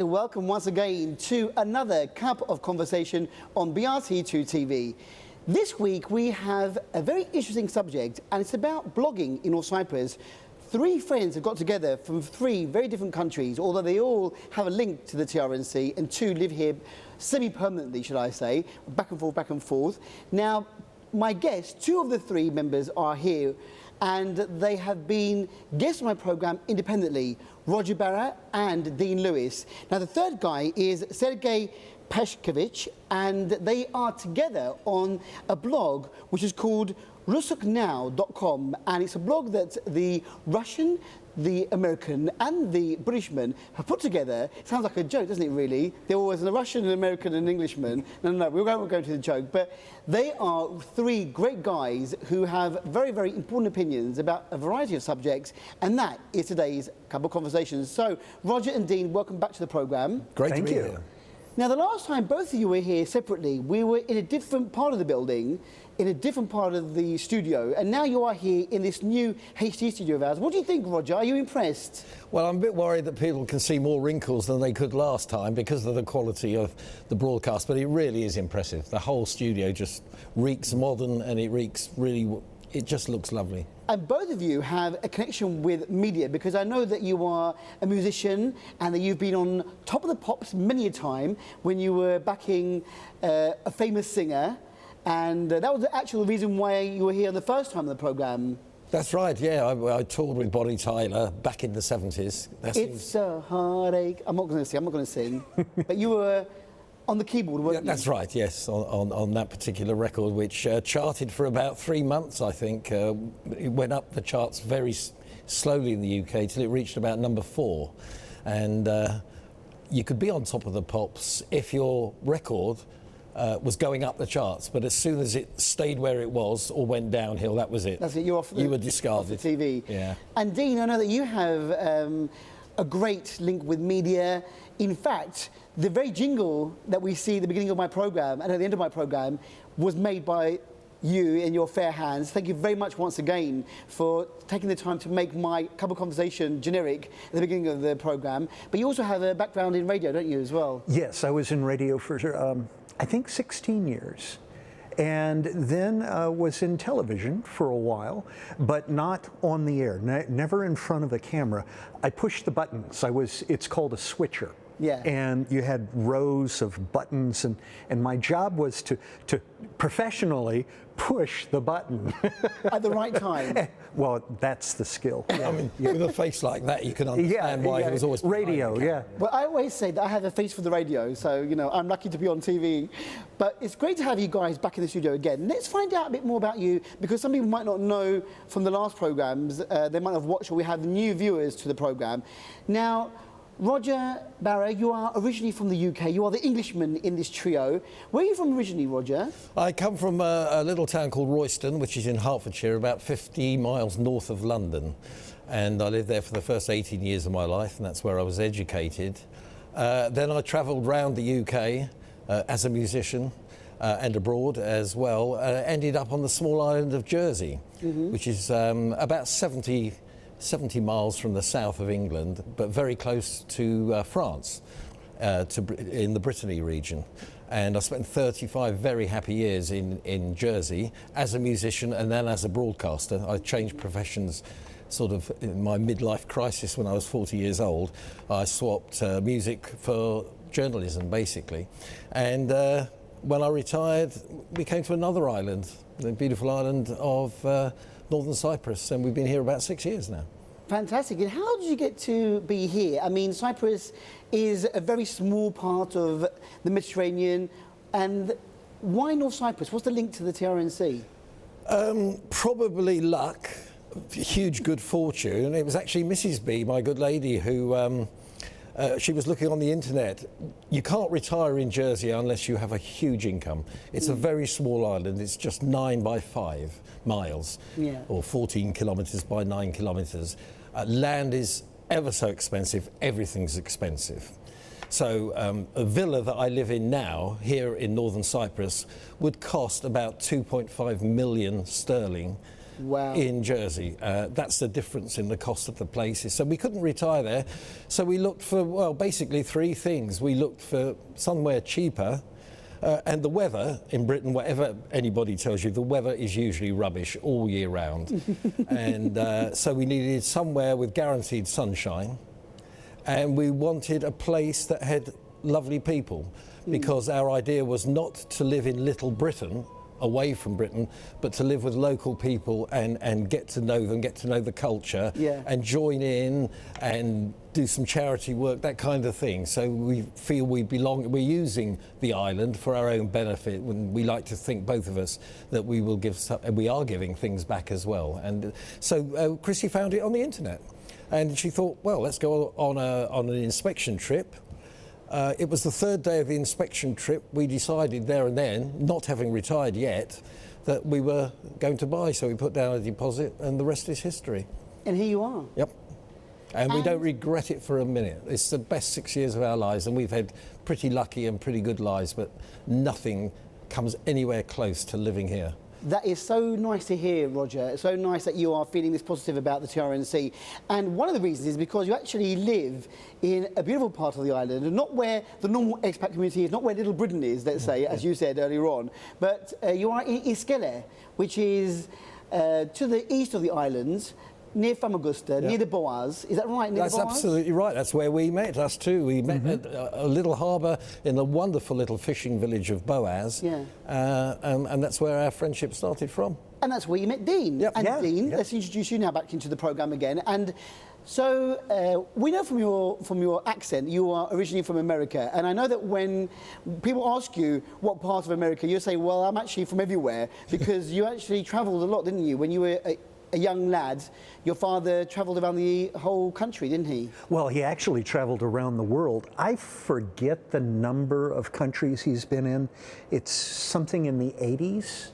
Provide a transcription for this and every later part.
and welcome once again to another Cup of Conversation on BRT2 TV. This week we have a very interesting subject, and it's about blogging in North Cyprus. Three friends have got together from three very different countries, although they all have a link to the TRNC, and two live here semi-permanently, should I say, back and forth, back and forth. Now, my guests, two of the three members are here, and they have been guests on my programme independently, Roger Bara and Dean Lewis. Now, the third guy is Sergei Peshkovich, and they are together on a blog which is called Russoknow.com, and it's a blog that the Russian, the American and the Britishman have put together. It sounds like a joke, doesn't it, really? There was a Russian, an American and an Englishman. No, we won't go to the joke, but they are three great guys who have very, very important opinions about a variety of subjects, and that is today's Cup of Conversations. So, Roger and Dean, welcome back to the programme. Great to be here. Now, the last time both of you were here separately, we were in a different part of the building, in a different part of the studio, and now you are here in this new HD studio of ours. What do you think, Roger? Are you impressed? Well, I'm a bit worried that people can see more wrinkles than they could last time because of the quality of the broadcast, but it really is impressive. The whole studio just reeks modern, and it reeks really, it just looks lovely. And both of you have a connection with media, because I know that you are a musician and that you've been on Top of the Pops many a time when you were backing a famous singer, and that was the actual reason why you were here the first time on the programme. That's right, yeah. I toured with Bonnie Tyler back in the 70s. It's a heartache. I'm not going to sing. But you were on the keyboard, weren't you? That's right, yes, on that particular record, which charted for about 3 months, I think. It went up the charts very slowly in the UK till it reached about number 4. And you could be on Top of the Pops if your record was going up the charts, but as soon as it stayed where it was or went downhill, that was it. That's it, you were discarded. Off the TV. Yeah. And Dean, I know that you have a great link with media. In fact, the very jingle that we see at the beginning of my programme and at the end of my programme was made by you in your fair hands. Thank you very much once again for taking the time to make my Cup of Conversation generic at the beginning of the programme. But you also have a background in radio, don't you, as well? Yes, I was in radio for, I think, 16 years. And then was in television for a while, but not on the air, never in front of a camera. I pushed the buttons. It's called a switcher. Yeah. And you had rows of buttons, and my job was to professionally push the button. At the right time. Well, that's the skill. I mean, with a face like that, you can understand why he was always radio, yeah. Well, I always say that I have a face for the radio, so, you know, I'm lucky to be on TV. But it's great to have you guys back in the studio again. Let's find out a bit more about you, because some people might not know from the last programmes. They might have watched, or we have new viewers to the programme. Now, Roger Bara, you are originally from the UK. You are the Englishman in this trio. Where are you from originally, Roger? I come from a little town called Royston, which is in Hertfordshire, about 50 miles north of London. And I lived there for the first 18 years of my life, and that's where I was educated. Then I travelled round the UK as a musician and abroad as well. Ended up on the small island of Jersey, which is about 70 miles from the south of England, but very close to France, in the Brittany region. And I spent 35 very happy years in Jersey as a musician and then as a broadcaster. I changed professions sort of in my midlife crisis when I was 40 years old. I swapped music for journalism, basically. And when I retired, we came to another island, the beautiful island of Northern Cyprus, and we've been here about 6 years now. Fantastic. And how did you get to be here? I mean, Cyprus is a very small part of the Mediterranean, and why North Cyprus? What's the link to the TRNC? Probably luck, huge good fortune. It was actually Mrs. B, my good lady, who she was looking on the internet. You can't retire in Jersey unless you have a huge income. It's a very small island. It's just 9 by 5 miles, or 14 kilometres by 9 kilometres. Land is ever so expensive. Everything's expensive. So a villa that I live in now, here in Northern Cyprus, would cost about 2.5 million sterling. Wow. in Jersey. That's the difference in the cost of the places. So we couldn't retire there. So we looked for, well, basically three things. We looked for somewhere cheaper. And the weather in Britain, whatever anybody tells you, the weather is usually rubbish all year round. And so we needed somewhere with guaranteed sunshine. And we wanted a place that had lovely people, because our idea was not to live in Little Britain, away from Britain, but to live with local people and get to know them, get to know the culture, and join in and do some charity work, that kind of thing. So we feel we belong, we're using the island for our own benefit, when we like to think, both of us, that we will give, and we are giving things back as well. And so Chrissy found it on the internet, and she thought, well, let's go on an inspection trip. It was the third day of the inspection trip. We decided there and then, not having retired yet, that we were going to buy. So we put down a deposit, and the rest is history. And here you are. Yep. And we don't regret it for a minute. It's the best 6 years of our lives, and we've had pretty lucky and pretty good lives, but nothing comes anywhere close to living here. That is so nice to hear, Roger. It's so nice that you are feeling this positive about the TRNC. And one of the reasons is because you actually live in a beautiful part of the island, and not where the normal expat community is, not where Little Britain is, let's say, as you said earlier on, but you are in Iskele, which is to the east of the islands, near Famagusta, near the Boaz. Is that right? Near That's the Boaz? absolutely right. That's where we met, us too. We met at a little harbour in the wonderful little fishing village of Boaz. And that's where our friendship started from. And that's where you met Dean. Yep. And Dean, let's introduce you now back into the programme again. And so we know from your accent you are originally from America, and I know that when people ask you what part of America, you say, well, I'm actually from everywhere, because you actually travelled a lot, didn't you? When you were a young lad, your father travelled around the whole country, didn't he? Well, he actually traveled around the world. I forget the number of countries he's been in. It's something in the 80s.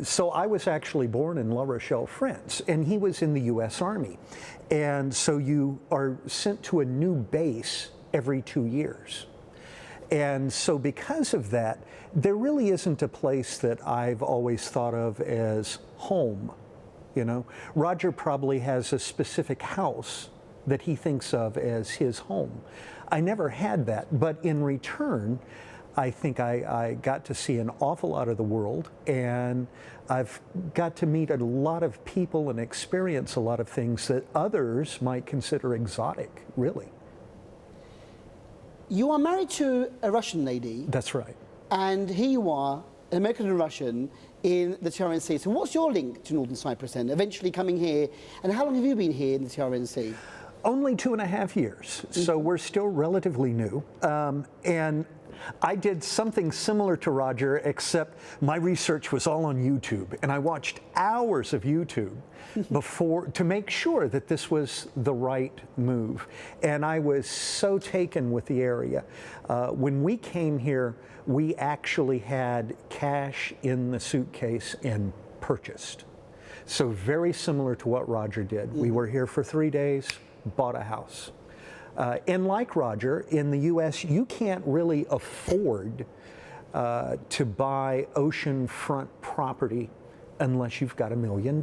So I was actually born in La Rochelle, France, and he was in the U.S. Army. And so you are sent to a new base every 2 years. And so because of that, there really isn't a place that I've always thought of as home. You know, Roger probably has a specific house that he thinks of as his home. I never had that, but in return, I think I got to see an awful lot of the world, and I've got to meet a lot of people and experience a lot of things that others might consider exotic, really. You are married to a Russian lady. That's right. And here you are, an American and Russian, in the TRNC. So what's your link to Northern Cyprus then, eventually coming here? And how long have you been here in the TRNC? Only 2.5 years, so we're still relatively new. And I did something similar to Roger, except my research was all on YouTube, and I watched hours of YouTube before to make sure that this was the right move. And I was so taken with the area. When we came here, we actually had cash in the suitcase and purchased. So very similar to what Roger did. We were here for 3 days, bought a house. And like Roger, in the U.S., you can't really afford to buy oceanfront property unless you've got $1 million.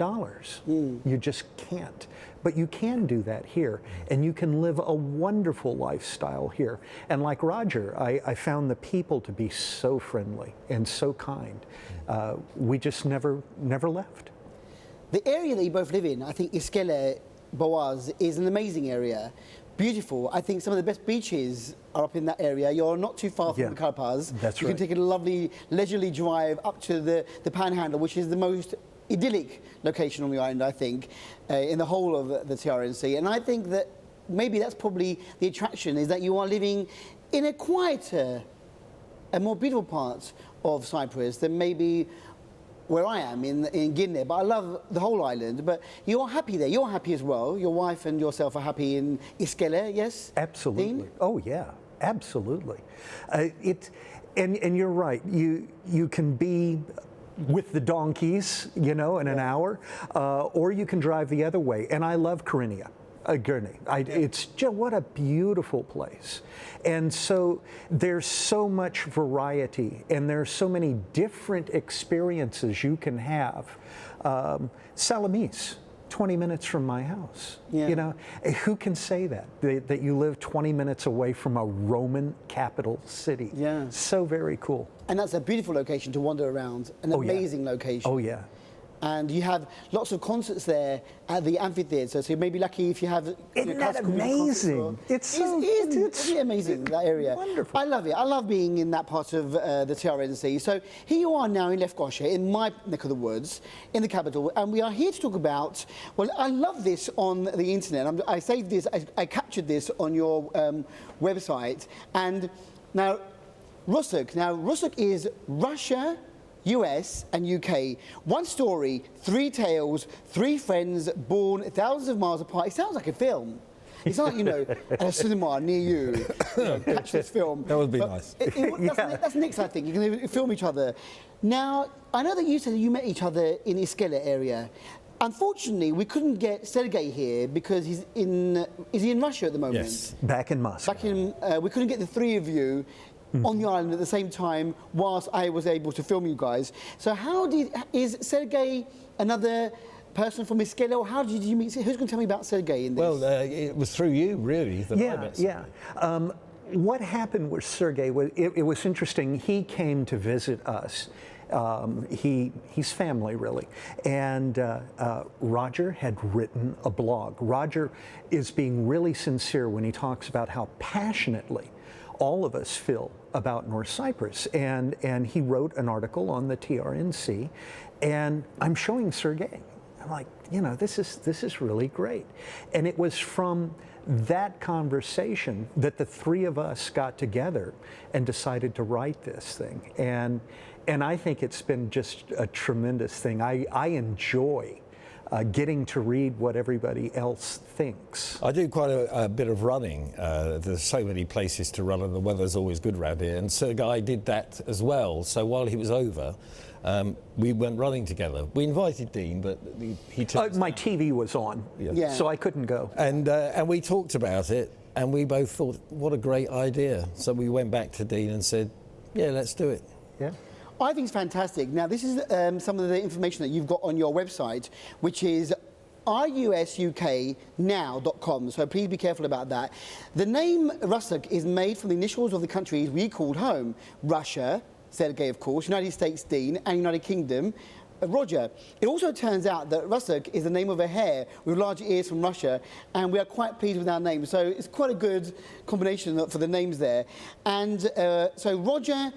You just can't. But you can do that here, and you can live a wonderful lifestyle here. And like Roger, I found the people to be so friendly and so kind. We just never left. The area that you both live in, I think Iskele, Boaz, is an amazing area. Beautiful. I think some of the best beaches are up in that area. You're not too far from the Karpaz. That's you right. can take a lovely leisurely drive up to the Panhandle, which is the most idyllic location on the island, I think, in the whole of the TRNC. And I think that maybe that's probably the attraction, is that you are living in a quieter and more beautiful part of Cyprus than maybe where I am in Guinea. But I love the whole island. But you're happy there. You're happy as well. Your wife and yourself are happy in Iskele, yes? Absolutely. Dean? Oh yeah, absolutely. And you're right. You can be with the donkeys, you know, in an hour, or you can drive the other way. And I love Gurney. It's just, what a beautiful place. And so there's so much variety, and there's so many different experiences you can have Salamis, 20 minutes from my house. Yeah. You know, who can say that you live 20 minutes away from a Roman capital city? Yeah. So very cool. And that's a beautiful location to wander around, an amazing location. Oh, yeah. And you have lots of concerts there at the amphitheatre, so you may be lucky if you have... Isn't that amazing? It's really amazing, that area. Wonderful. I love it. I love being in that part of the TRNC. So here you are now in Lefkoshia, in my neck of the woods, in the capital, and we are here to talk about... Well, I love this on the internet. I saved this, I captured this on your website. And now, Rusuk. Now, Rusuk is Russia, US and UK. One story, three tales, three friends born thousands of miles apart. It sounds like a film. It's not, you know, at a cinema near you, catch this film. That would be nice. That's next, I think. You can film each other. Now, I know that you said you met each other in Iskele area. Unfortunately, we couldn't get Sergei here because is he in Russia at the moment? Yes. Back in Moscow. We couldn't get the three of you on the island at the same time whilst I was able to film you guys. So is Sergei another person from Iskele, or how did you meet? Who's going to tell me about Sergei in this? Well, it was through you, really, that I met Sergei. Yeah. What happened with Sergei was, it was interesting. He came to visit us. He's family, really. And Roger had written a blog. Roger is being really sincere when he talks about how passionately all of us feel about North Cyprus. And he wrote an article on the TRNC, and I'm showing Sergei. I'm like, you know, this is really great. And it was from that conversation that the three of us got together and decided to write this thing. And I think it's been just a tremendous thing. I enjoy getting to read what everybody else thinks. I do quite a bit of running. There's so many places to run, and the weather's always good around here. And Sergei did that as well. So while he was over, we went running together. We invited Dean, but he took my TV was on, so I couldn't go. And we talked about it, and we both thought, what a great idea. So we went back to Dean and said, yeah, let's do it. Yeah. I think it's fantastic. Now, this is some of the information that you've got on your website, which is rusuknow.com, so please be careful about that. The name Rusuk is made from the initials of the countries we called home. Russia, Sergei, of course, United States, Dean, and United Kingdom, Roger. It also turns out that Rusuk is the name of a hare with large ears from Russia, and we are quite pleased with our name. So it's quite a good combination for the names there. And so Roger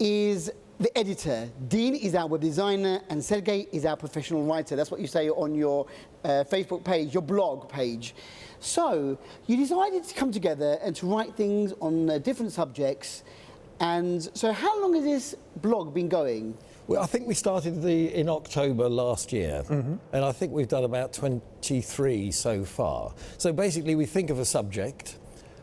is the editor, Dean is our web designer, and Sergei is our professional writer. That's what you say on your Facebook page, your blog page. So you decided to come together and to write things on different subjects. And so how long has this blog been going? Well, I think we started in October last year, and I think we've done about 23 so far. So basically, we think of a subject.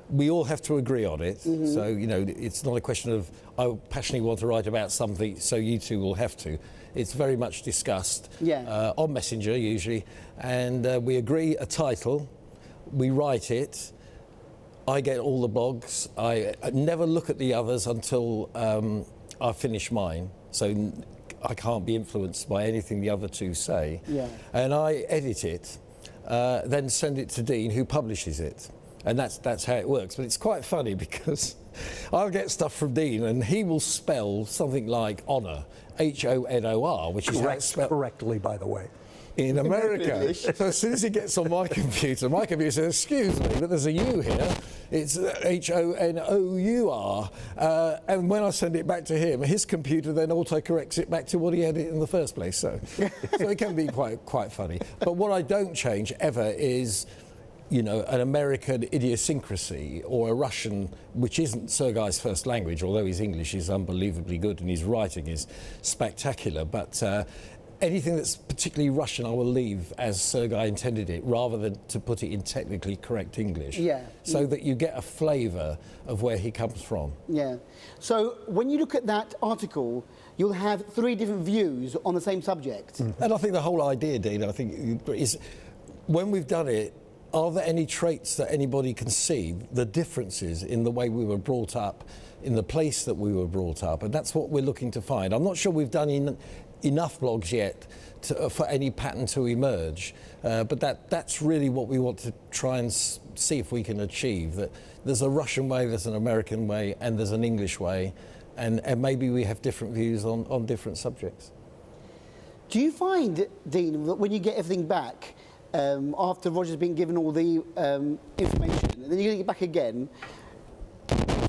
We all have to agree on it. So, you know, it's not a question of, I passionately want to write about something, so you two will have to. It's very much discussed on Messenger, usually. And we agree a title, we write it. I get all the blogs. I never look at the others until I finish mine. So I can't be influenced by anything the other two say. Yeah. And I edit it, then send it to Dean, who publishes it. And that's how it works. But it's quite funny because I'll get stuff from Dean and he will spell something like honour, H-O-N-O-R, which is how it's spelled correctly, by the way. In America. So as soon as he gets on my computer says, excuse me, but there's a U here. It's H-O-N-O-U-R. And when I send it back to him, his computer then auto-corrects it back to what he had it in the first place. So it can be quite funny. But what I don't change ever is, you know, an American idiosyncrasy or a Russian, which isn't Sergei's first language, although his English is unbelievably good and his writing is spectacular. But anything that's particularly Russian, I will leave as Sergei intended it, rather than to put it in technically correct English. So that you get a flavour of where he comes from. Yeah. So when you look at that article, you'll have three different views on the same subject. And I think the whole idea, Dean, I think, is when we've done it, are there any traits that anybody can see, the differences in the way we were brought up, in the place that we were brought up? And that's what we're looking to find. I'm not sure we've done enough blogs yet for any pattern to emerge, but that's really what we want to try and see if we can achieve, that there's a Russian way, there's an American way, and there's an English way, and maybe we have different views on different subjects. Do you find, Dean, that when you get everything back, after Roger's been given all the information, and then you're going to get back again,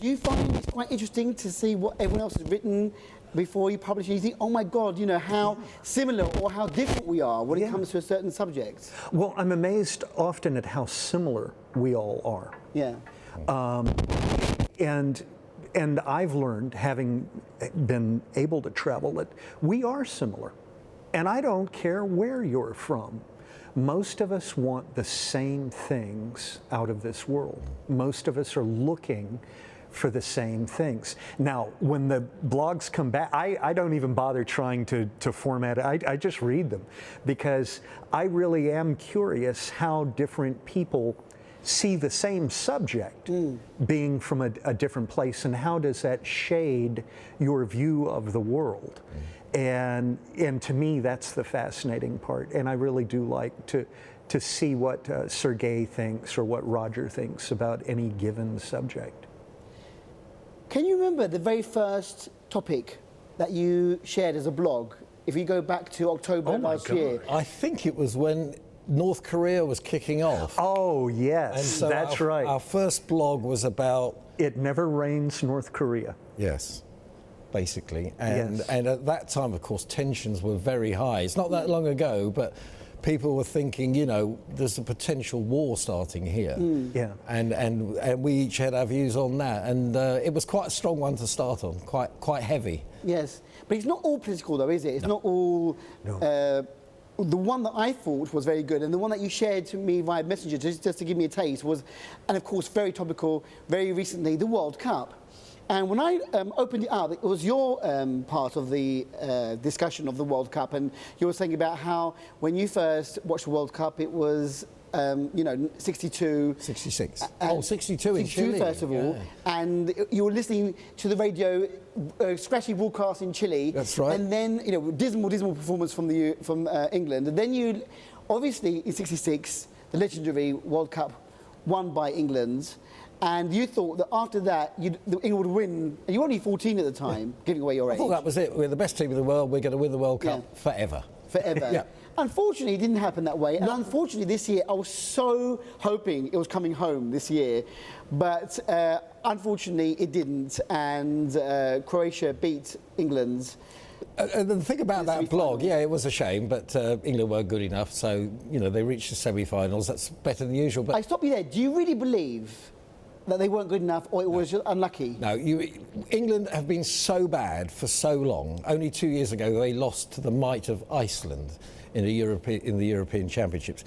do you find it's quite interesting to see what everyone else has written before you publish, and you think, oh my God, you know, how similar or how different we are when it comes to a certain subject? Well, I'm amazed often at how similar we all are. Yeah. And I've learned, having been able to travel, that we are similar. And I don't care where you're from. Most of us want the same things out of this world. Most of us are looking for the same things. Now, when the blogs come back, I don't even bother trying to format it. I just read them, because I really am curious how different people see the same subject being from a different place, and how does that shade your view of the world. And to me, that's the fascinating part. And I really do like to see what Sergei thinks or what Roger thinks about any given subject. Can you remember the very first topic that you shared as a blog? If you go back to October last year. I think it was when North Korea was kicking off. Oh, yes, and so that's right. Our first blog was about... It never rains North Korea. Yes. Basically, and at that time, of course, tensions were very high. It's not that long ago, but people were thinking, you know, there's a potential war starting here. Yeah. And we each had our views on that, and it was quite a strong one to start on, quite heavy. Yes, but it's not all political, though, is it? It's not all. No. The one that I thought was very good, and the one that you shared to me via Messenger, just to give me a taste, was, and of course, very topical, very recently, the World Cup. And when I opened it up, it was your part of the discussion of the World Cup, and you were saying about how when you first watched the World Cup, it was, you know, 62. 66. 62 in Chile. 62 first of all, and you were listening to the radio, scratchy broadcast in Chile. That's right. And then, you know, dismal performance from England, and then you, obviously in 66, the legendary World Cup won by England. And you thought that after that, England would win. And you were only 14 at the time, giving away your age. I thought that was it. We're the best team in the world. We're going to win the World Cup forever. Forever. Yeah. Unfortunately, it didn't happen that way. And unfortunately, this year, I was so hoping it was coming home this year. But unfortunately, it didn't. And Croatia beat England. The thing about that blog, yeah, it was a shame, but England weren't good enough. So, you know, they reached the semi-finals. That's better than usual. But I stop you there. Do you really believe that they weren't good enough, or it was just unlucky? No, England have been so bad for so long. Only 2 years ago, they lost to the might of Iceland in the European Championships.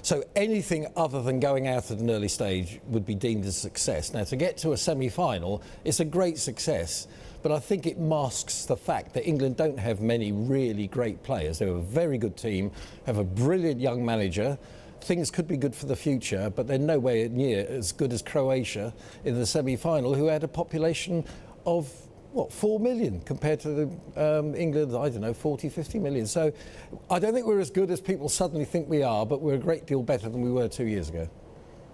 So anything other than going out at an early stage would be deemed as a success. Now, to get to a semi-final, it's a great success, but I think it masks the fact that England don't have many really great players. They're a very good team, have a brilliant young manager. Things could be good for the future, but they're nowhere near as good as Croatia in the semi-final, who had a population of, what, 4 million compared to England, I don't know, 40, 50 million. So I don't think we're as good as people suddenly think we are, but we're a great deal better than we were 2 years ago.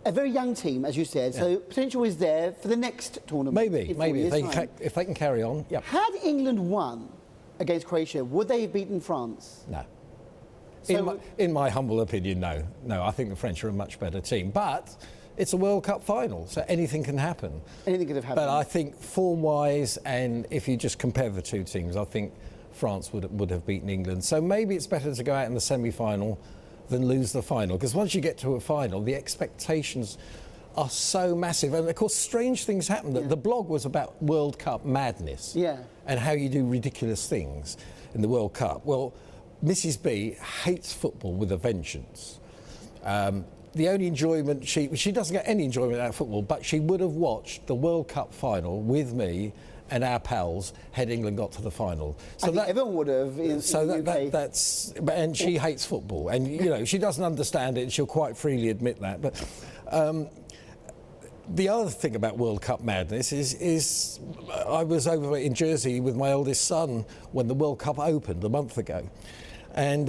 A very young team, as you said, so potential is there for the next tournament. Maybe if they can carry on. Yeah. Had England won against Croatia, would they have beaten France? No. So in my humble opinion, no. No, I think the French are a much better team. But it's a World Cup final, so anything can happen. Anything could have happened. But I think form-wise, and if you just compare the two teams, I think France would have beaten England. So maybe it's better to go out in the semi-final than lose the final, because once you get to a final, the expectations are so massive. And of course, strange things happen. The blog was about World Cup madness and how you do ridiculous things in the World Cup. Well, Mrs. B hates football with a vengeance. The only enjoyment she doesn't get any enjoyment out of football, but she would have watched the World Cup final with me and our pals had England got to the final. So I think everyone would have in the UK. And she hates football, and you know she doesn't understand it, and she'll quite freely admit that. But the other thing about World Cup madness is I was over in Jersey with my oldest son when the World Cup opened a month ago, and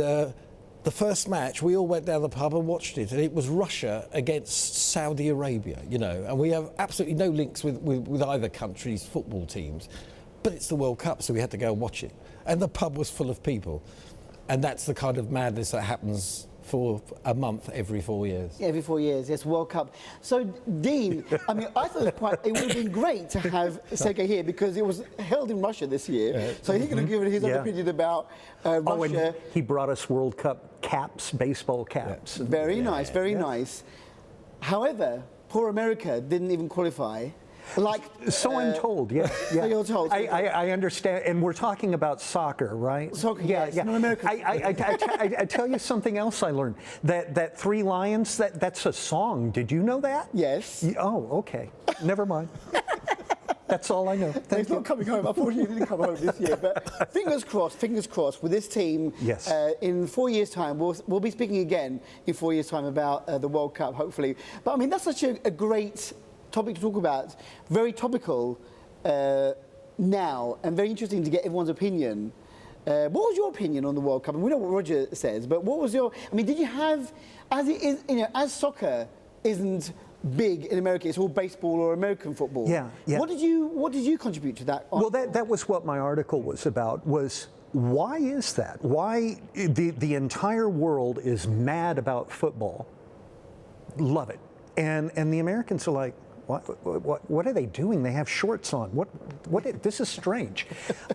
the first match, we all went down the pub and watched it, and it was Russia against Saudi Arabia, you know, and we have absolutely no links with either country's football teams, but it's the World Cup, so we had to go and watch it. And the pub was full of people, and that's the kind of madness that happens for a month every 4 years. Yeah, every 4 years, yes, World Cup. So, Dean, I mean, I thought it would have been great to have Sergei here because it was held in Russia this year. So he could have given his own opinion about Russia. Oh, and he brought us World Cup caps, baseball caps. Yeah. Very nice, very nice. However, poor America didn't even qualify. Like so I'm told, yeah. So you're told. I understand, and we're talking about soccer, right? Soccer, yes, not American. I tell you something else I learned. That Three Lions, that's a song. Did you know that? Yes. Oh, okay. Never mind. That's all I know. He's not coming home. Unfortunately, he didn't come home this year. But fingers crossed with this team. Yes. In 4 years' time, we'll be speaking again in 4 years' time about the World Cup, hopefully. But I mean, that's such a great topic to talk about. Very topical now, and very interesting to get everyone's opinion. What was your opinion on the World Cup? And we know what Roger says, but what was your? I mean, did you have, as it is, you know, as soccer isn't big in America, it's all baseball or American football. Yeah. What did you contribute to that? Well, that was what my article was about. Was why is that? Why the entire world is mad about football? Love it, and the Americans are like, what are they doing? They have shorts on. This is strange.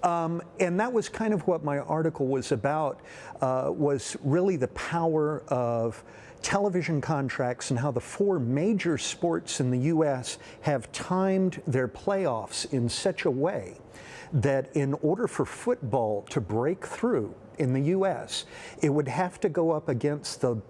And that was kind of what my article was about, was really the power of television contracts and how the four major sports in the U.S. have timed their playoffs in such a way that in order for football to break through in the U.S., it would have to go up against the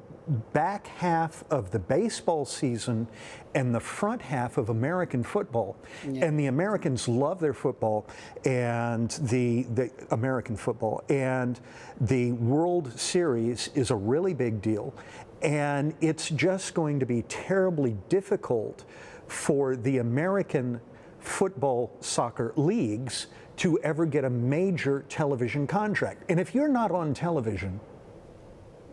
back half of the baseball season and the front half of American football. Yeah. And the Americans love their football and the American football. And the World Series is a really big deal. And it's just going to be terribly difficult for the American football soccer leagues to ever get a major television contract. And if you're not on television,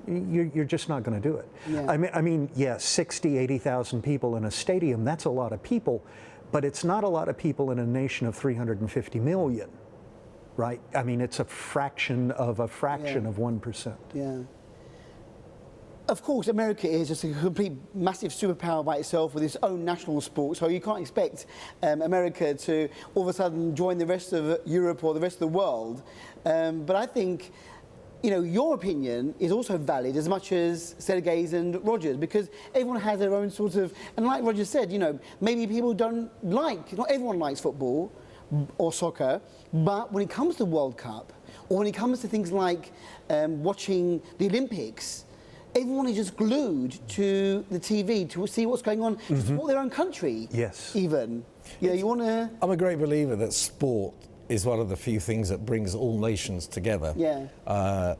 you're just not going to do it. Yeah. I mean, yes, 60, 80,000 people in a stadium, that's a lot of people, but it's not a lot of people in a nation of 350 million, right? I mean, it's a fraction of 1%. Yeah. Of course, America is just a complete massive superpower by itself with its own national sport, so you can't expect America to all of a sudden join the rest of Europe or the rest of the world. But I think, you know, your opinion is also valid as much as Sergei's and Roger's, because everyone has their own sort of, and like Roger said, you know, maybe people not everyone likes football or soccer, but when it comes to the World Cup, or when it comes to things like watching the Olympics, everyone is just glued to the TV to see what's going on, to support their own country. Yes. Even. You know, you want to... I'm a great believer that sport is one of the few things that brings all nations together. Yeah.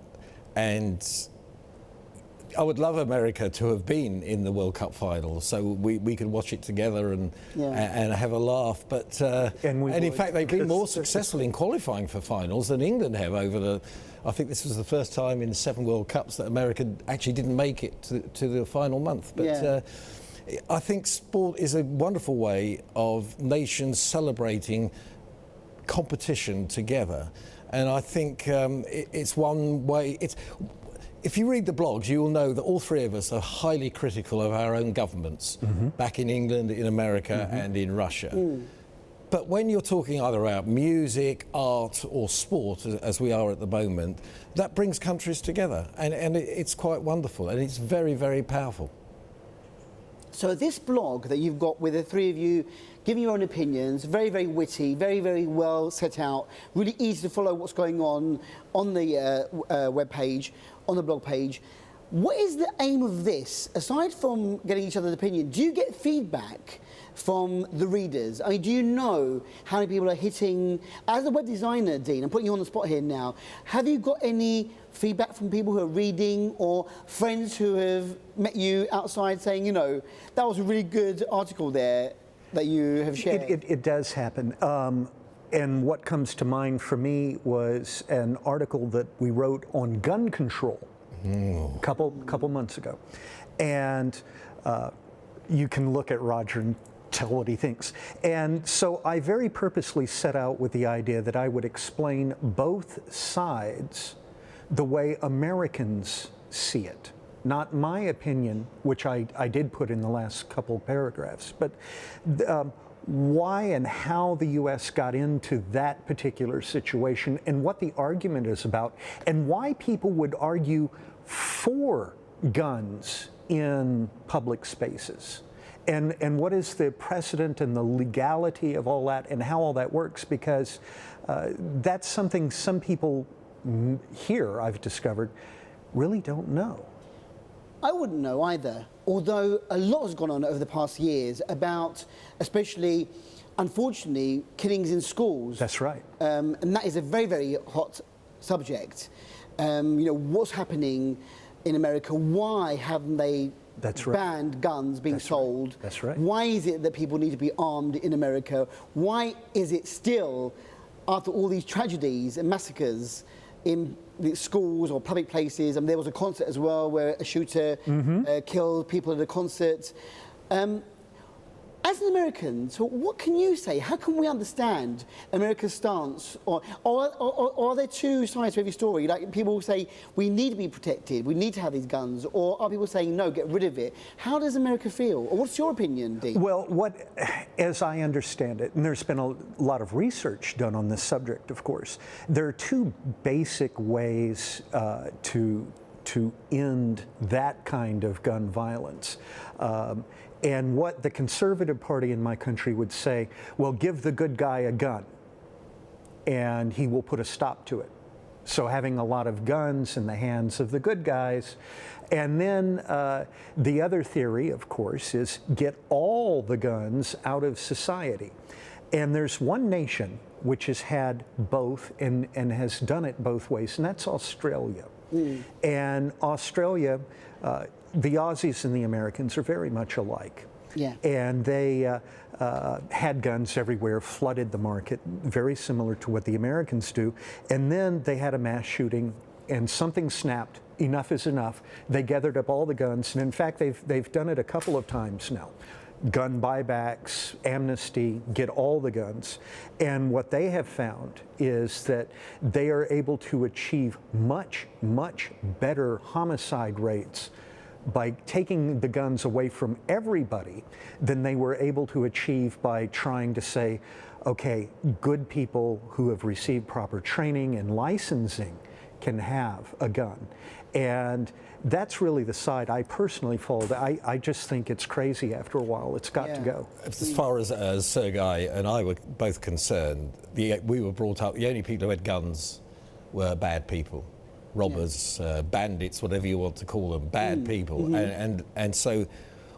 And I would love America to have been in the World Cup final, so we could watch it together and have a laugh. But and in fact, they've been more successful in qualifying for finals than England have over the. I think this was the first time in 7 World Cups that America actually didn't make it to the final month. But I think sport is a wonderful way of nations celebrating competition together, and I think it's one way. If you read the blogs, you will know that all three of us are highly critical of our own governments, back in England, in America, and in Russia. But when you're talking either about music, art, or sport, as we are at the moment, that brings countries together, and it's quite wonderful, and it's very, very powerful. So this blog that you've got with the three of you giving your own opinions, very, very witty, very, very well set out, really easy to follow what's going on the web page, on the blog page. What is the aim of this? Aside from getting each other's opinion, do you get feedback from the readers? I mean, do you know how many people are hitting... As a web designer, Dean, I'm putting you on the spot here now, have you got any feedback from people who are reading or friends who have met you outside saying, you know, that was a really good article there that you have shared? It does happen. And what comes to mind for me was an article that we wrote on gun control a couple months ago. And you can look at Roger and tell what he thinks. And so I very purposely set out with the idea that I would explain both sides the way Americans see it. Not my opinion, which I did put in the last couple paragraphs, but why and how the U.S. got into that particular situation and what the argument is about and why people would argue for guns in public spaces. And what is the precedent and the legality of all that and how all that works, because that's something some people here, I've discovered, really don't know. I wouldn't know either, although a lot has gone on over the past years about, especially, unfortunately, killings in schools. That's right. And that is a very, very hot subject. You know, what's happening in America? Why haven't they banned guns being sold? Right. That's right. Why is it that people need to be armed in America? Why is it still, after all these tragedies and massacres in the schools or public places, and there was a concert as well where a shooter killed people at a concert. As an American, so what can you say? How can we understand America's stance? Or are there two sides to every story? Like, people say, we need to be protected, we need to have these guns, or are people saying, no, get rid of it? How does America feel? Or what's your opinion, Dean? Well, as I understand it, and there's been a lot of research done on this subject, of course, there are two basic ways to end that kind of gun violence. And what the conservative party in my country would say, well, give the good guy a gun and he will put a stop to it. So having a lot of guns in the hands of the good guys. And then the other theory, of course, is get all the guns out of society. And there's one nation which has had both and has done it both ways, and that's Australia. And Australia, the Aussies and the Americans are very much alike. Yeah. And they had guns everywhere, flooded the market, very similar to what the Americans do. And then they had a mass shooting and something snapped. Enough is enough. They gathered up all the guns, and in fact, they've done it a couple of times now. Gun buybacks, amnesty, get all the guns. And what they have found is that they are able to achieve much, much better homicide rates by taking the guns away from everybody than they were able to achieve by trying to say, okay, good people who have received proper training and licensing can have a gun. And that's really the side I personally follow. I just think it's crazy after a while. It's got to go. As far as Sergei and I were both concerned, we were brought up, the only people who had guns were bad people. Robbers, bandits, whatever you want to call them, bad people. And so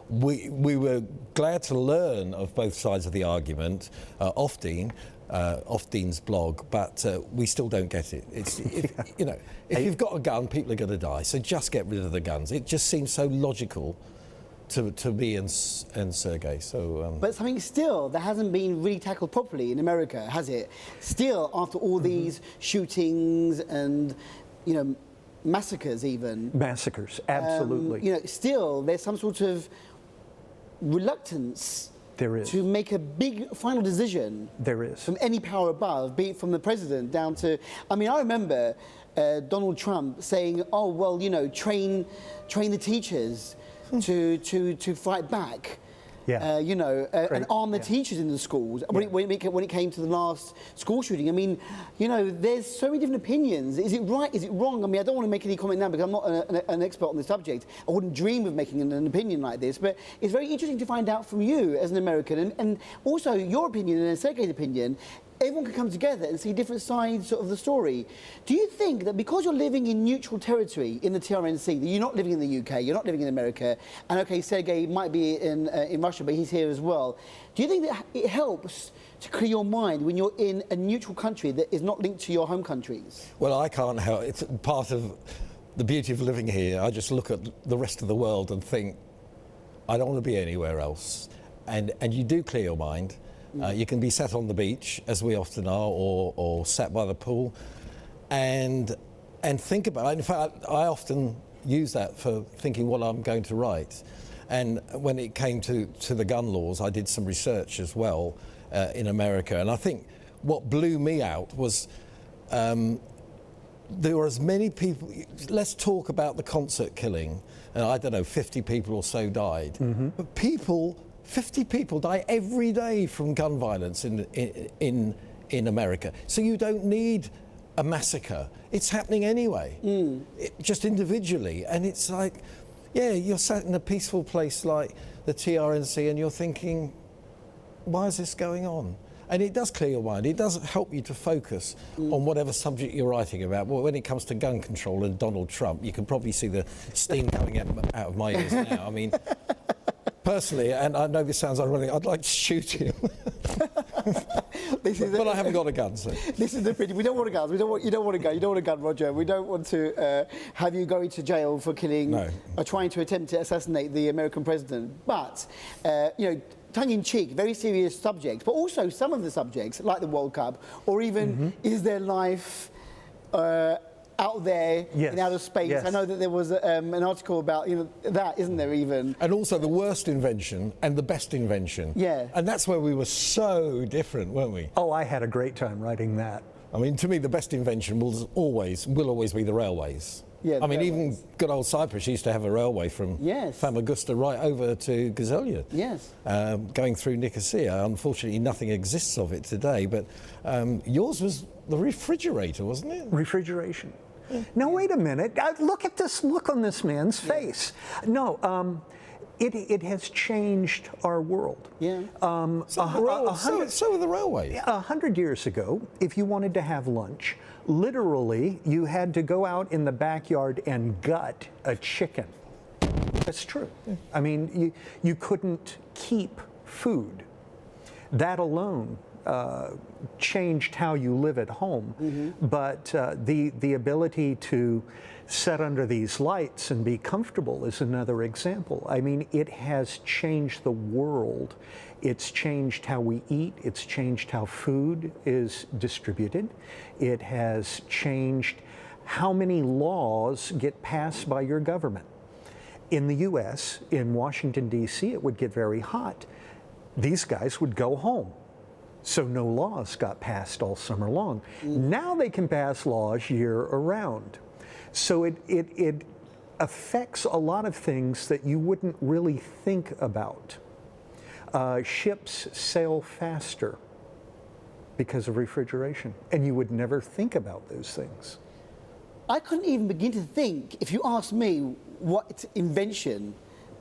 we were glad to learn of both sides of the argument, off Dean's blog, but we still don't get it. It's, you know, if you've got a gun, people are going to die, so just get rid of the guns. It just seems so logical to me and Sergei. So, but something still that hasn't been really tackled properly in America, has it? Still, after all these shootings and, you know, massacres even. Massacres, absolutely. You know, still there's some sort of reluctance there is to make a big final decision. There is. From any power above, be it from the president down to... I mean, I remember Donald Trump saying, oh, well, you know, train the teachers to fight back. Yeah. You know, and arm the teachers in the schools. When it came to the last school shooting, I mean, you know, there's so many different opinions. Is it right? Is it wrong? I mean, I don't want to make any comment now because I'm not an expert on the subject. I wouldn't dream of making an opinion like this. But it's very interesting to find out from you as an American, and also your opinion and Sergei's opinion. everyone can come together and see different sides of the story. Do you think that because you're living in neutral territory in the TRNC, that you're not living in the UK, you're not living in America, and okay, Sergei might be in Russia, but he's here as well. Do you think that it helps to clear your mind when you're in a neutral country that is not linked to your home countries? Well, I can't help. It's part of the beauty of living here. I just look at the rest of the world and think, I don't want to be anywhere else. And you do clear your mind. You can be sat on the beach, as we often are, or sat by the pool, and think about it. In fact, I often use that for thinking what I'm going to write. And when it came to the gun laws, I did some research as well in America. And I think what blew me out was there were as many people. Let's talk about the concert killing. And I don't know, 50 people or so died. But 50 people die every day from gun violence in America. So you don't need a massacre. It's happening anyway, just individually. And it's like, yeah, you're sat in a peaceful place like the TRNC and you're thinking, why is this going on? And it does clear your mind. It does help you to focus on whatever subject you're writing about. Well, when it comes to gun control and Donald Trump, you can probably see the steam coming out of my ears now. I mean, personally, and I know this sounds ironic, I'd like to shoot him. But I haven't got a gun, so. This is the pity. We don't want guns. You don't want a gun. You don't want a gun, Roger. We don't want to have you going to jail for killing or trying to attempt to assassinate the American president. But, you know, tongue-in-cheek, very serious subjects, but also some of the subjects, like the World Cup, or even is there life out there in outer space? I know that there was an article about that, isn't there, even? And also the worst invention and the best invention. Yeah. And that's where we were so different, weren't we? Oh, I had a great time writing that. I mean, to me, the best invention will always be the railways. Yeah, I mean, even good old Cyprus used to have a railway from Famagusta right over to Gazzelia. Yes. Going through Nicosia. Unfortunately, nothing exists of it today, but yours was the refrigerator, wasn't it? Refrigeration. Now, wait a minute. Look at this look on this man's face. No, it has changed our world. Yeah. So are the railways. 100 years ago, if you wanted to have lunch, literally, you had to go out in the backyard and gut a chicken. That's true. I mean, you couldn't keep food. That alone changed how you live at home. But the ability to sit under these lights and be comfortable is another example. I mean, it has changed the world. It's changed how we eat. It's changed how food is distributed. It has changed how many laws get passed by your government. In the US, in Washington, D.C., it would get very hot. These guys would go home. So no laws got passed all summer long. Now they can pass laws year around. So it affects a lot of things that you wouldn't really think about. Ships sail faster because of refrigeration, and you would never think about those things. I couldn't even begin to think, if you asked me what invention,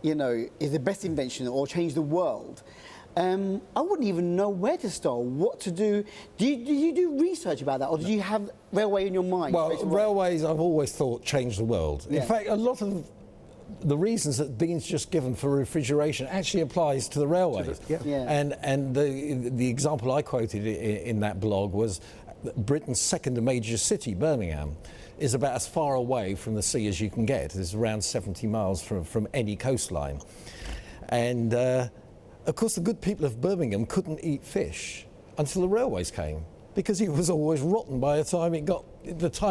is the best invention or change the world, I wouldn't even know where to start, what to do. Did you do research about that, or did you have railway in your mind? Well, railways, I've always thought, changed the world. In fact, a lot of the reasons that Bean's just given for refrigeration actually applies to the railways. And the example I quoted in that blog was Britain's second major city, Birmingham, is about as far away from the sea as you can get. It's around 70 miles from any coastline. And of course, the good people of Birmingham couldn't eat fish until the railways came, because it was always rotten by the time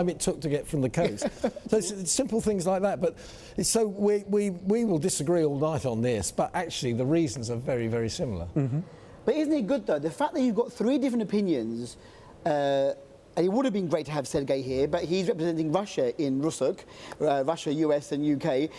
it took to get from the coast. So it's simple things like that. But so we will disagree all night on this, but actually the reasons are very, very similar. But isn't it good, though, the fact that you've got three different opinions, and it would have been great to have Sergei here, but he's representing Russia in Rusuk, Russia, US and UK.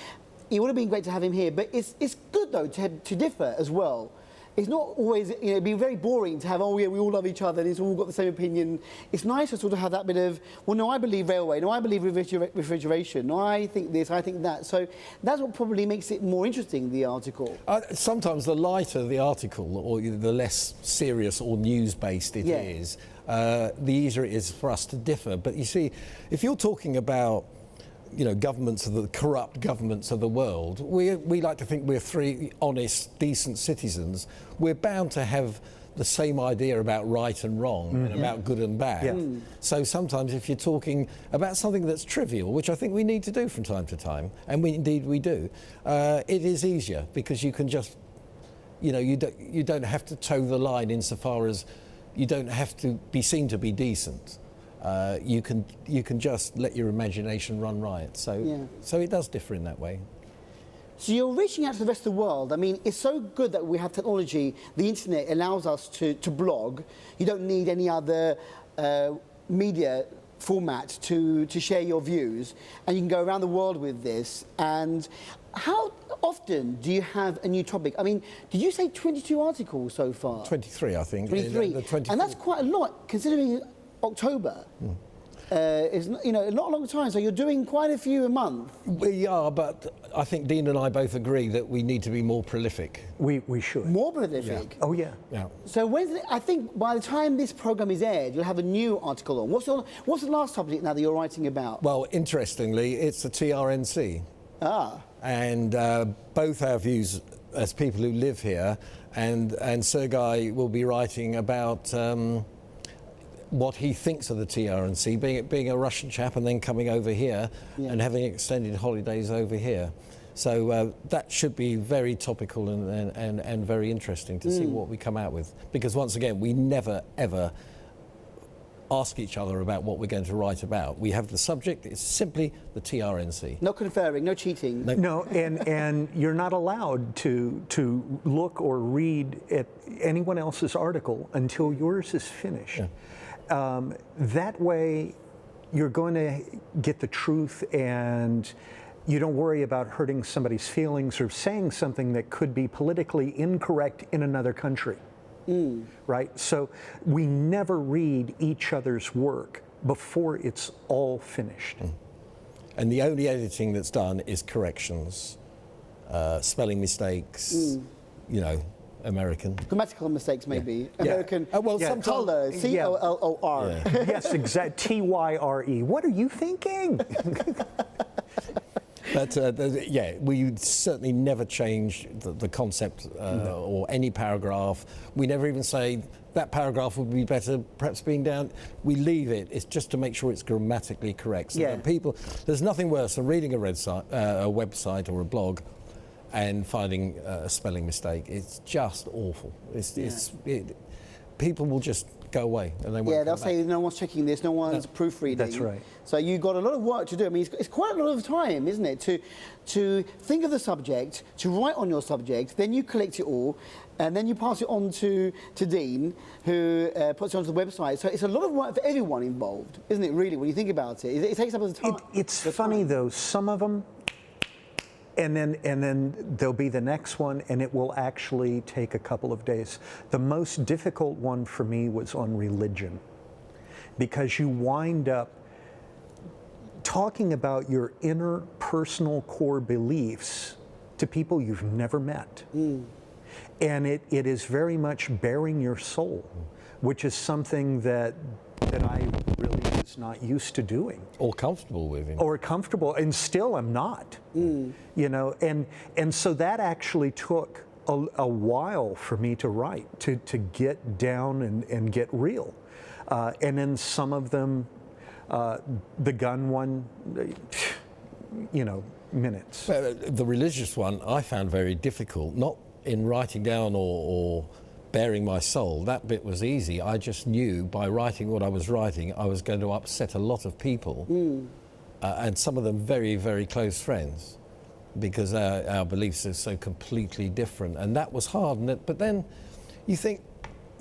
It would have been great to have him here, but it's good, though, to differ as well. it's not always, it'd be very boring to have, oh yeah, we all love each other and it's all got the same opinion. It's nice to sort of have that bit of, well, no, I believe railway, no, I believe refrigeration, no, I think this, I think that. So that's what probably makes it more interesting, the article. Sometimes the lighter the article, or the less serious or news-based it is, the easier it is for us to differ. But you see, if you're talking about governments of the corrupt governments of the world, we like to think we're three honest, decent citizens. We're bound to have the same idea about right and wrong and about good and bad. Yeah. So sometimes if you're talking about something that's trivial, which I think we need to do from time to time, and indeed we do, it is easier because you can just, you don't have to toe the line insofar as you don't have to be seen to be decent. You can just let your imagination run riot. So it does differ in that way. So you're reaching out to the rest of the world. I mean, it's so good that we have technology. The internet allows us to blog. You don't need any other media format to share your views, and you can go around the world with this. And how often do you have a new topic? I mean, did you say 22 articles so far? 23, I think. 23. And that's quite a lot, considering October. Is a long time, so you're doing quite a few a month. We are, but I think Dean and I both agree that we need to be more prolific. We should. More prolific? Yeah. Oh, yeah. So I think by the time this programme is aired, you'll have a new article on. What's the last subject now that you're writing about? Well, interestingly, it's the TRNC. Ah. And both our views as people who live here, and Sergei will be writing about what he thinks of the TRNC, being a Russian chap and then coming over here and having extended holidays over here. So that should be very topical and very interesting to see what we come out with. Because once again, we never, ever ask each other about what we're going to write about. We have the subject, it's simply the TRNC. No conferring, no cheating. No, and you're not allowed to look or read at anyone else's article until yours is finished. Yeah. That way, you're going to get the truth, and you don't worry about hurting somebody's feelings or saying something that could be politically incorrect in another country. Right? So we never read each other's work before it's all finished. And the only editing that's done is corrections, spelling mistakes, American. Grammatical mistakes, maybe. Yeah. American. Well, yeah. Color, C-O-L-O-R. Yeah. Yes, exactly. T-Y-R-E. What are you thinking? But we certainly never change the concept or any paragraph. We never even say that paragraph would be better perhaps being down. We leave it. It's just to make sure it's grammatically correct. So that people, there's nothing worse than reading a website or a blog and finding a spelling mistake. It's just awful. People will just go away and they won't they'll say no one's checking this, no one's proofreading. That's right. So you've got a lot of work to do. I mean, it's quite a lot of time, isn't it, to think of the subject, to write on your subject, then you collect it all, and then you pass it on to Dean, who puts it onto the website. So it's a lot of work for everyone involved, isn't it, really, when you think about it? It takes up the time. It's funny, though, some of them, and then there'll be the next one, and it will actually take a couple of days. The most difficult one for me was on religion, because you wind up talking about your inner personal core beliefs to people you've never met. And it is very much bearing your soul, which is something that I really was not used to doing. Or comfortable with. Or comfortable, and still I'm not. And so that actually took a while for me to write, to get down and get real. And then some of them, the gun one, minutes. The religious one I found very difficult, not in writing down or bearing my soul. That bit was easy. I just knew by writing what I was writing, I was going to upset a lot of people, and some of them very, very close friends, because our beliefs are so completely different, and that was hard. But then you think,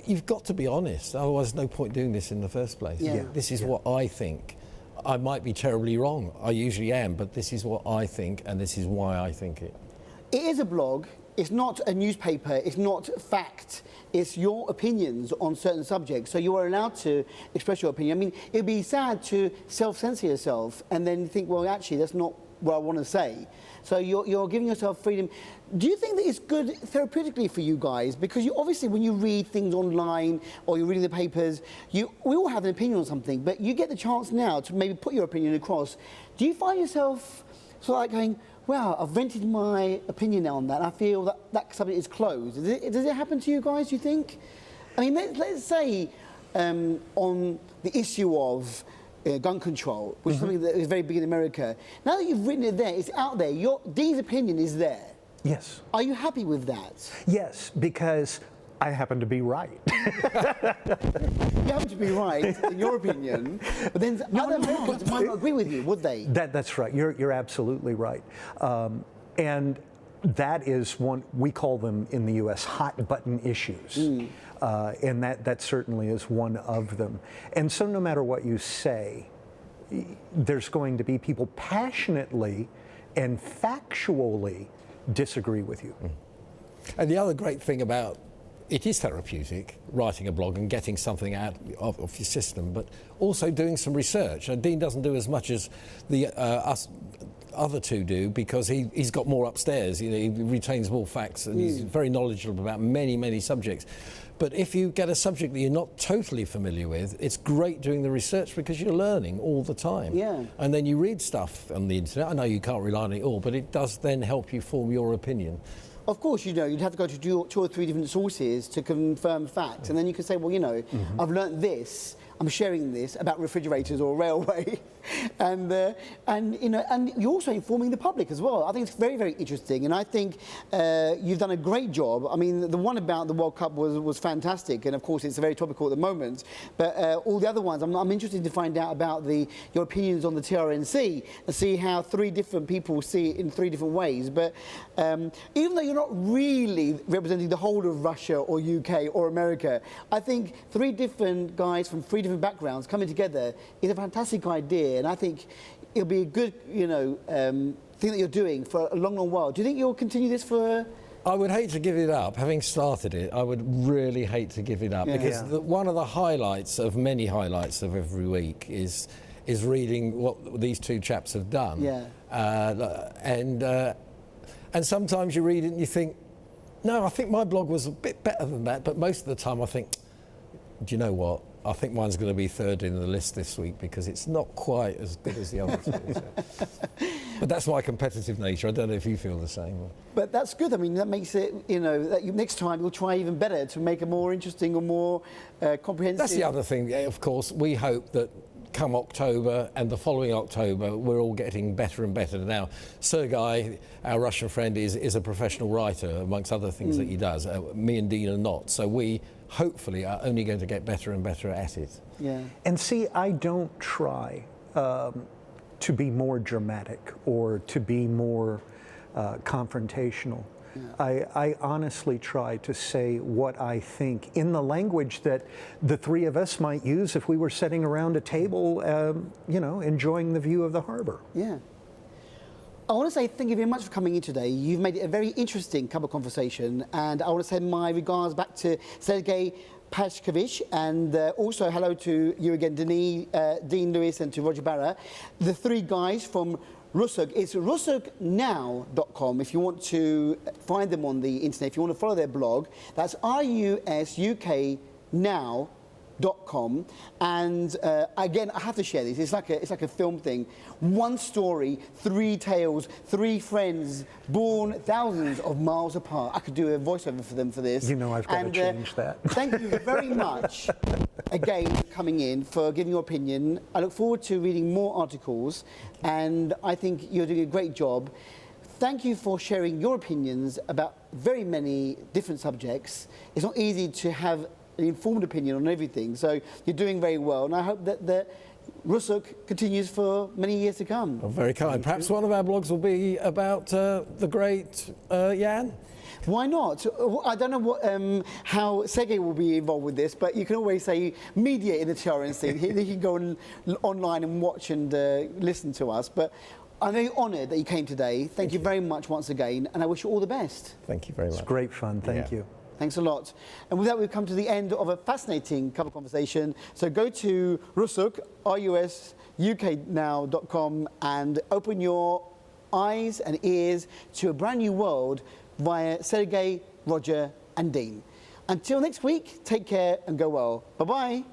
you've got to be honest, otherwise no point doing this in the first place. This is what I think. I might be terribly wrong, I usually am, but this is what I think, and this is why I think it. It is a blog. it's not a newspaper, it's not fact, it's your opinions on certain subjects. So you are allowed to express your opinion. I mean, it'd be sad to self-censor yourself and then think, well, actually, that's not what I want to say. So you're giving yourself freedom. Do you think that it's good therapeutically for you guys? Because you obviously, when you read things online or you're reading the papers, we all have an opinion on something, but you get the chance now to maybe put your opinion across. Do you find yourself sort of like going, wow, I've vented my opinion now on that, and I feel that that subject is closed? Does it happen to you guys, do you think? I mean, let's say on the issue of gun control, which is something that is very big in America. Now that you've written it there, it's out there, Dee's opinion is there. Yes. Are you happy with that? Yes, because I happen to be right. You happen to be right, in your opinion, but then other Americans might not agree with you, would they? That's right. You're absolutely right. And that is one, we call them in the U.S. hot button issues. And that certainly is one of them. And so no matter what you say, there's going to be people passionately and factually disagree with you. And the other great thing about it is therapeutic, writing a blog and getting something out of your system, but also doing some research. Dean doesn't do as much as us other two do because he's got more upstairs. You know, he retains more facts and he's very knowledgeable about many subjects. But if you get a subject that you're not totally familiar with, it's great doing the research because you're learning all the time. Yeah. And then you read stuff on the internet. I know you can't rely on it all, but it does then help you form your opinion. Of course, you know, you'd have to go to two or three different sources to confirm facts, and then you can say, well, you know, I've learnt this, I'm sharing this about refrigerators or railway, and you know, and you're also informing the public as well. I think it's very interesting, and I think you've done a great job. I mean, the one about the World Cup was fantastic, and of course it's very topical at the moment. But all the other ones, I'm interested to find out about your opinions on the TRNC and see how three different people see it in three different ways. But even though you're not really representing the whole of Russia or UK or America, I think three different guys from three different backgrounds coming together is a fantastic idea, and I think it'll be a good, you know, thing that you're doing for a long while. Do you think you'll continue this for? I would hate to give it up. Having started it, I would really hate to give it up because one of the highlights of many highlights of every week is reading what these two chaps have done. Yeah. And sometimes you read it and you think, no, I think my blog was a bit better than that. But most of the time I think, do you know what? I think mine's going to be third in the list this week because it's not quite as good as the other two. So. But that's my competitive nature. I don't know if you feel the same. But that's good. I mean, that makes it, you know, that next time you'll try even better to make a more interesting or more comprehensive. That's the other thing, of course. We hope that come October and the following October, we're all getting better and better. Now, Sergei, our Russian friend, is a professional writer, amongst other things that he does. Me and Dean are not. So we hopefully are only going to get better and better at it. Yeah. And see, I don't try to be more dramatic or to be more confrontational. I honestly try to say what I think in the language that the three of us might use if we were sitting around a table, you know, enjoying the view of the harbor. Yeah. I want to say thank you very much for coming in today. You've made it a very interesting cup of conversation, and I want to send my regards back to Sergei Pashkovich, and also hello to you again, Dean Lewis, and to Roger Bara, the three guys from Rusuk. It's rusuknow.com if you want to find them on the internet, if you want to follow their blog. That's rusuknow.com. And again, I have to share this. It's like a film thing. One story, three tales, three friends born thousands of miles apart. I could do a voiceover for them for this. You know, I've got to change that. Thank you very much again for coming in, for giving your opinion. I look forward to reading more articles, and I think you're doing a great job. Thank you for sharing your opinions about very many different subjects. It's not easy to have an informed opinion on everything, so you're doing very well, and I hope that the Rusuk continues for many years to come. Well, very kind. Perhaps one of our blogs will be about the great Jan. Why not? I don't know how Sergei will be involved with this, but you can always say media in the TRNC. He can go online and watch and listen to us. But I'm very honoured that you came today. Thank you very much once again, and I wish you all the best. Thank you very much. It's great fun. Thank you. Thanks a lot. And with that, we've come to the end of a fascinating cup of conversation. So go to Rusuk, rusuknow.com, and open your eyes and ears to a brand new world via Sergey, Roger, and Dean. Until next week, take care and go well. Bye-bye.